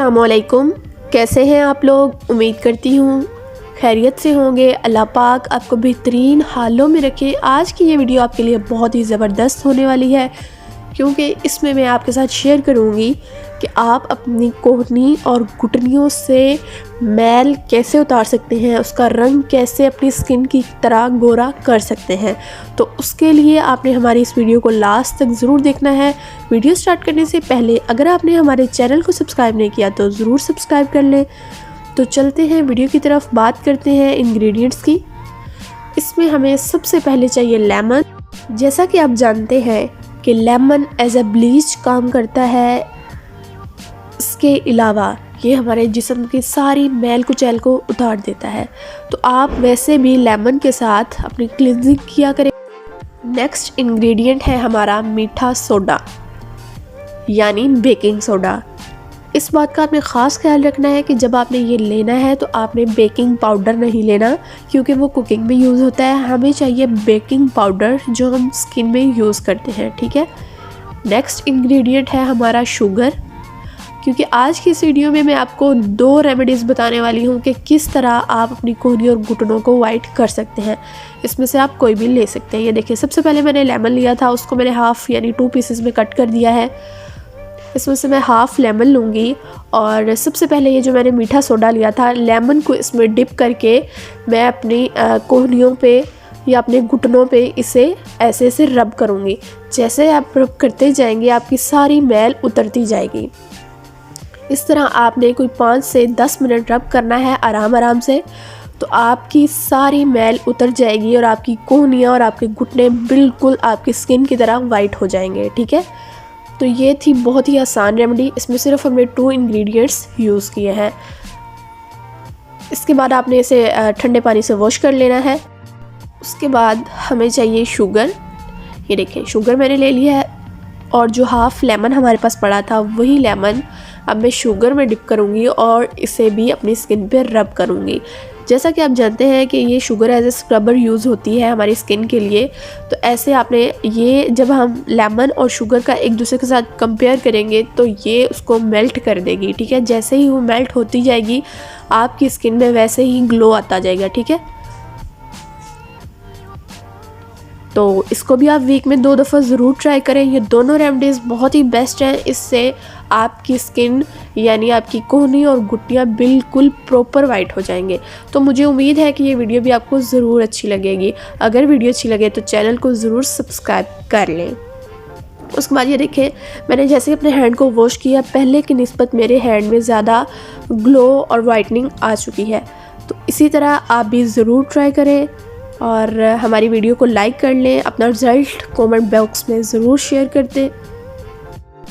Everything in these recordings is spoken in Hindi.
अस्सलामुअलैकुम। कैसे हैं आप लोग? उम्मीद करती हूँ खैरियत से होंगे। अल्लाह पाक आपको बेहतरीन हालों में रखे। आज की ये वीडियो आपके लिए बहुत ही ज़बरदस्त होने वाली है, क्योंकि इसमें मैं आपके साथ शेयर करूँगी कि आप अपनी कोहनी और घुटनियों से मैल कैसे उतार सकते हैं, उसका रंग कैसे अपनी स्किन की तरह गोरा कर सकते हैं। तो उसके लिए आपने हमारी इस वीडियो को लास्ट तक ज़रूर देखना है। वीडियो स्टार्ट करने से पहले अगर आपने हमारे चैनल को सब्सक्राइब नहीं किया तो ज़रूर सब्सक्राइब कर लें। तो चलते हैं वीडियो की तरफ, बात करते हैं इंग्रेडिएंट्स की। इसमें हमें सबसे पहले चाहिए लेमन। जैसा कि आप जानते हैं कि लेमन एज ए ब्लीच काम करता है। इसके अलावा ये हमारे जिस्म की सारी मैल कुचैल को उतार देता है। तो आप वैसे भी लेमन के साथ अपनी क्लींजिंग किया करें। नेक्स्ट इंग्रेडिएंट है हमारा मीठा सोडा यानी बेकिंग सोडा। इस बात का आपने ख़ास ख्याल रखना है कि जब आपने ये लेना है तो आपने बेकिंग पाउडर नहीं लेना, क्योंकि वो कुकिंग में यूज़ होता है। हमें चाहिए बेकिंग पाउडर जो हम स्किन में यूज़ करते हैं, ठीक है। नेक्स्ट इंग्रेडिएंट है हमारा शुगर, क्योंकि आज की इस वीडियो में मैं आपको 2 रेमेडीज़ बताने वाली हूँ कि किस तरह आप अपनी कोहनी और घुटनों को वाइट कर सकते हैं। इसमें से आप कोई भी ले सकते हैं। ये देखिए, सबसे पहले मैंने लेमन लिया था, उसको मैंने हाफ़ यानी 2 पीसेस में कट कर दिया है। इसमें से मैं हाफ़ लेमन लूँगी और सबसे पहले ये जो मैंने मीठा सोडा लिया था, लेमन को इसमें डिप करके मैं अपनी कोहनियों पे या अपने घुटनों पे इसे ऐसे ऐसे रब करूँगी। जैसे आप रब करते जाएंगे आपकी सारी मैल उतरती जाएगी। इस तरह आपने कोई 5 से 10 मिनट रब करना है आराम आराम से, तो आपकी सारी मैल उतर जाएगी और आपकी कोहनियाँ और आपके घुटने बिल्कुल आपकी स्किन की तरह वाइट हो जाएंगे, ठीक है। तो ये थी बहुत ही आसान रेमेडी। इसमें सिर्फ हमने 2 इंग्रेडिएंट्स यूज़ किए हैं। इसके बाद आपने इसे ठंडे पानी से वॉश कर लेना है। उसके बाद हमें चाहिए शुगर। ये देखें, शुगर मैंने ले लिया है और जो हाफ़ लेमन हमारे पास पड़ा था वही लेमन अब मैं शुगर में डिप करूँगी और इसे भी अपनी स्किन पे रब करूँगी। जैसा कि आप जानते हैं कि ये sugar as a scrubber use होती है हमारी स्किन के लिए। तो ऐसे आपने ये जब हम लेमन और शुगर का एक दूसरे के साथ कंपेयर करेंगे तो ये उसको मेल्ट कर देगी, ठीक है। जैसे ही वो मेल्ट होती जाएगी आपकी स्किन में वैसे ही ग्लो आता जाएगा, ठीक है। तो इसको भी आप वीक में 2 दफ़ा ज़रूर ट्राई करें। ये दोनों रेमेडीज़ बहुत ही बेस्ट हैं। इससे आपकी स्किन यानी आपकी कोहनी और घुटनियाँ बिल्कुल प्रॉपर वाइट हो जाएंगे। तो मुझे उम्मीद है कि ये वीडियो भी आपको ज़रूर अच्छी लगेगी। अगर वीडियो अच्छी लगे तो चैनल को ज़रूर सब्सक्राइब कर लें। उसके बाद ये देखें, मैंने जैसे अपने हैंड को वॉश किया, पहले की निस्बत मेरे हैंड में ज़्यादा ग्लो और वाइटनिंग आ चुकी है। तो इसी तरह आप भी ज़रूर ट्राई करें और हमारी वीडियो को लाइक कर लें। अपना रिज़ल्ट कमेंट बॉक्स में ज़रूर शेयर कर दें।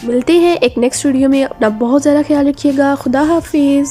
मिलते हैं एक नेक्स्ट वीडियो में। अपना बहुत ज़्यादा ख्याल रखिएगा। खुदा हाफिज़।